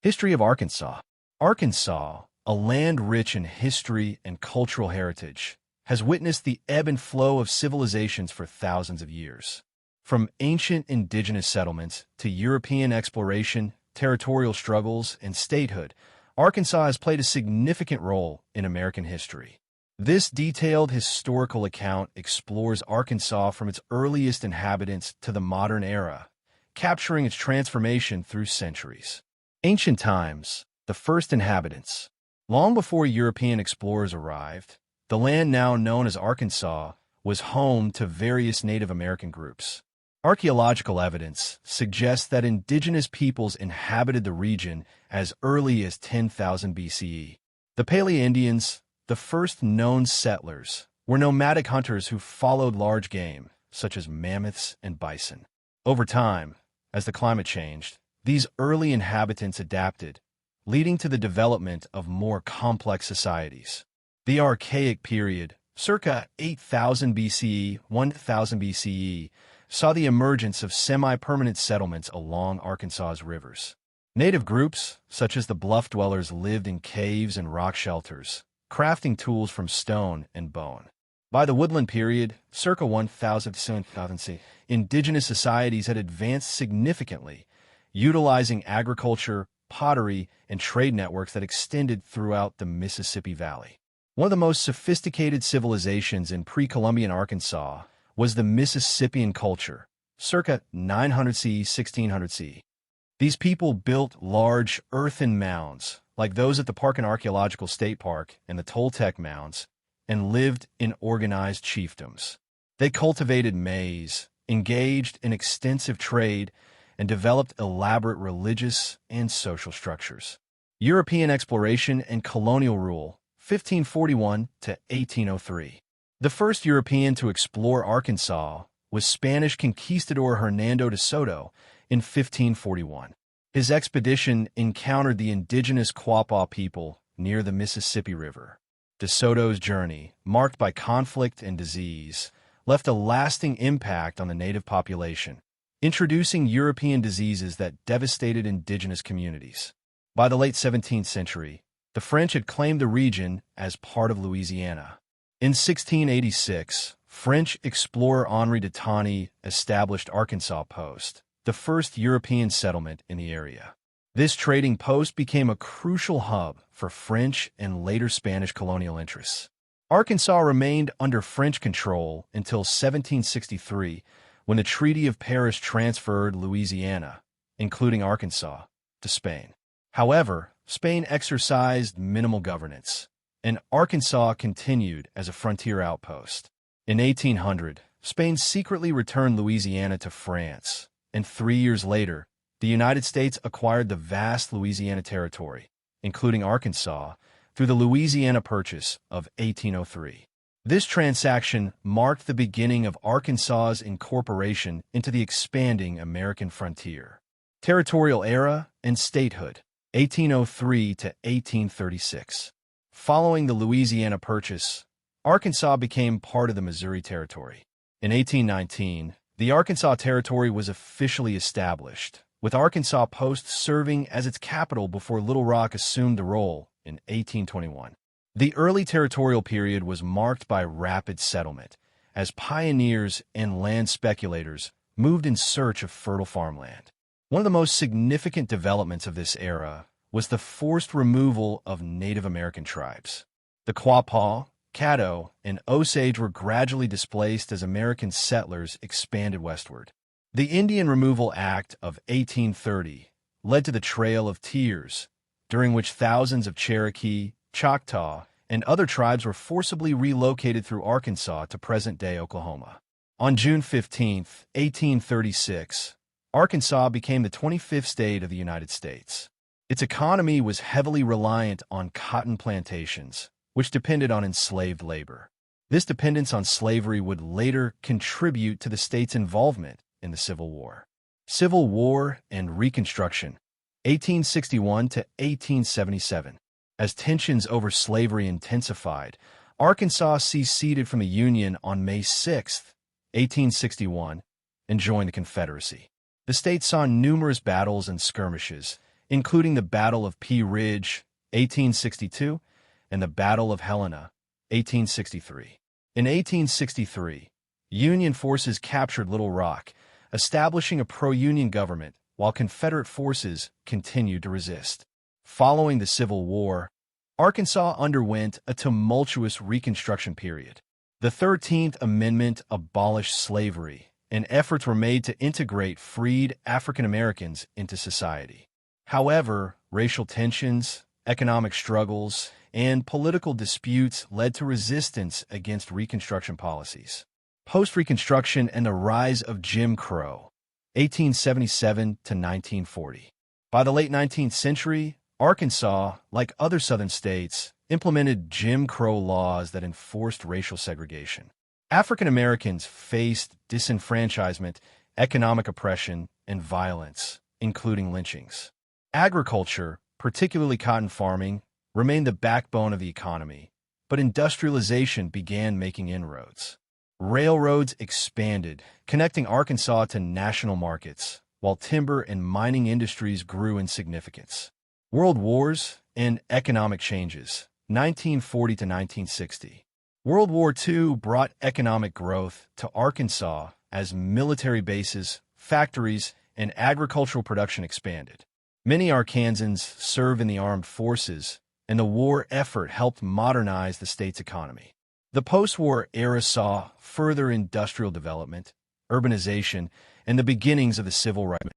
History of Arkansas. Arkansas, a land rich in history and cultural heritage, has witnessed the ebb and flow of civilizations for thousands of years. From ancient indigenous settlements to European exploration, territorial struggles, and statehood, Arkansas has played a significant role in American history. This detailed historical account explores Arkansas from its earliest inhabitants to the modern era, capturing its transformation through centuries. Ancient times, the first inhabitants. Long before European explorers arrived, the land now known as Arkansas was home to various Native American groups. Archaeological evidence suggests that indigenous peoples inhabited the region as early as 10,000 BCE. The Paleo-Indians, the first known settlers, were nomadic hunters who followed large game, such as mammoths and bison. Over time, as the climate changed, these early inhabitants adapted, leading to the development of more complex societies. The Archaic period, circa 8,000 BCE, 1,000 BCE, saw the emergence of semi-permanent settlements along Arkansas's rivers. Native groups, such as the bluff dwellers, lived in caves and rock shelters, crafting tools from stone and bone. By the Woodland period, circa 1,000 CE, indigenous societies had advanced significantly, utilizing agriculture, pottery, and trade networks that extended throughout the Mississippi Valley. One of the most sophisticated civilizations in pre-Columbian Arkansas was the Mississippian culture, circa 900 CE, 1600 CE. These people built large earthen mounds, like those at the Parkin Archaeological State Park and the Toltec Mounds, and lived in organized chiefdoms. They cultivated maize, engaged in extensive trade, and developed elaborate religious and social structures. European exploration and colonial rule, 1541 to 1803. The first European to explore Arkansas was Spanish conquistador Hernando de Soto in 1541. His expedition encountered the indigenous Quapaw people near the Mississippi River. De Soto's journey, marked by conflict and disease, left a lasting impact on the native population, introducing European diseases that devastated indigenous communities. By the late 17th century, the French had claimed the region as part of Louisiana. In 1686, French explorer Henri de Tany established Arkansas Post, the first European settlement in the area. This trading post became a crucial hub for French and later Spanish colonial interests. Arkansas remained under French control until 1763, when the Treaty of Paris transferred Louisiana, including Arkansas, to Spain. However, Spain exercised minimal governance, and Arkansas continued as a frontier outpost. In 1800, Spain secretly returned Louisiana to France, and 3 years later, the United States acquired the vast Louisiana Territory, including Arkansas, through the Louisiana Purchase of 1803. This transaction marked the beginning of Arkansas's incorporation into the expanding American frontier. Territorial era and statehood, 1803 to 1836. Following the Louisiana Purchase, Arkansas became part of the Missouri Territory. In 1819, the Arkansas Territory was officially established, with Arkansas Post serving as its capital before Little Rock assumed the role in 1821. The early territorial period was marked by rapid settlement, as pioneers and land speculators moved in search of fertile farmland. One of the most significant developments of this era was the forced removal of Native American tribes. The Quapaw, Caddo, and Osage were gradually displaced as American settlers expanded westward. The Indian Removal Act of 1830 led to the Trail of Tears, during which thousands of Cherokee, Choctaw, and other tribes were forcibly relocated through Arkansas to present-day Oklahoma. On June 15, 1836, Arkansas became the 25th state of the United States. Its economy was heavily reliant on cotton plantations, which depended on enslaved labor. This dependence on slavery would later contribute to the state's involvement in the Civil War. Civil War and Reconstruction, 1861 to 1877. As tensions over slavery intensified, Arkansas seceded from the Union on May 6, 1861, and joined the Confederacy. The state saw numerous battles and skirmishes, including the Battle of Pea Ridge, 1862, and the Battle of Helena, 1863. In 1863, Union forces captured Little Rock, establishing a pro-Union government, while Confederate forces continued to resist. Following the Civil War, Arkansas underwent a tumultuous Reconstruction period. The 13th Amendment abolished slavery, and efforts were made to integrate freed African Americans into society. However, racial tensions, economic struggles, and political disputes led to resistance against Reconstruction policies. Post-Reconstruction and the rise of Jim Crow, 1877 to 1940. By the late 19th century, Arkansas, like other southern states, implemented Jim Crow laws that enforced racial segregation. African Americans faced disenfranchisement, economic oppression, and violence, including lynchings. Agriculture, particularly cotton farming, remained the backbone of the economy, but industrialization began making inroads. Railroads expanded, connecting Arkansas to national markets, while timber and mining industries grew in significance. World wars and economic changes, 1940 to 1960. World War II brought economic growth to Arkansas as military bases, factories, and agricultural production expanded. Many Arkansans serve in the armed forces, and the war effort helped modernize the state's economy. The post-war era saw further industrial development, urbanization, and the beginnings of the civil rights movement.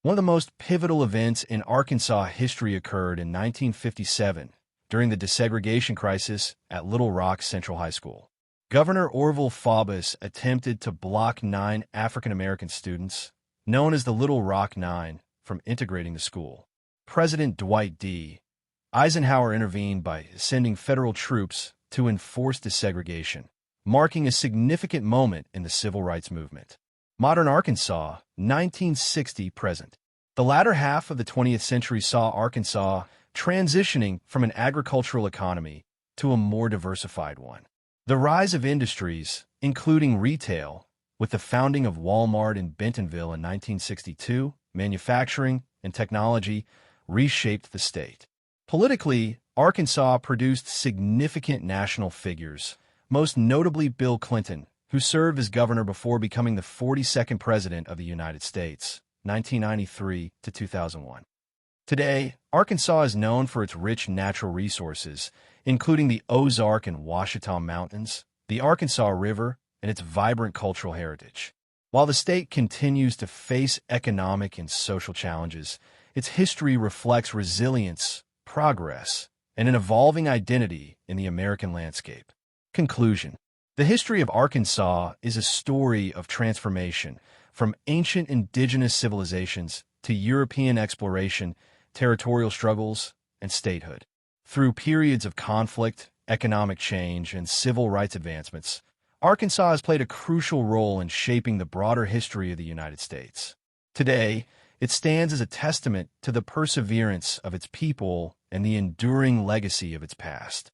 One of the most pivotal events in Arkansas history occurred in 1957 during the desegregation crisis at Little Rock Central High School. Governor Orville Faubus attempted to block 9 African-American students, known as the Little Rock Nine, from integrating the school. President Dwight D. Eisenhower intervened by sending federal troops to enforce desegregation, marking a significant moment in the civil rights movement. Modern Arkansas, 1960 present. The latter half of the 20th century saw Arkansas transitioning from an agricultural economy to a more diversified one. The rise of industries, including retail, with the founding of Walmart in Bentonville in 1962, manufacturing, and technology, reshaped the state. Politically, Arkansas produced significant national figures, most notably Bill Clinton, who served as governor before becoming the 42nd President of the United States, 1993 to 2001. Today, Arkansas is known for its rich natural resources, including the Ozark and Ouachita Mountains, the Arkansas River, and its vibrant cultural heritage. While the state continues to face economic and social challenges, its history reflects resilience, progress, and an evolving identity in the American landscape. Conclusion. The history of Arkansas is a story of transformation, from ancient indigenous civilizations to European exploration, territorial struggles, and statehood. Through periods of conflict, economic change, and civil rights advancements, Arkansas has played a crucial role in shaping the broader history of the United States. Today, it stands as a testament to the perseverance of its people and the enduring legacy of its past.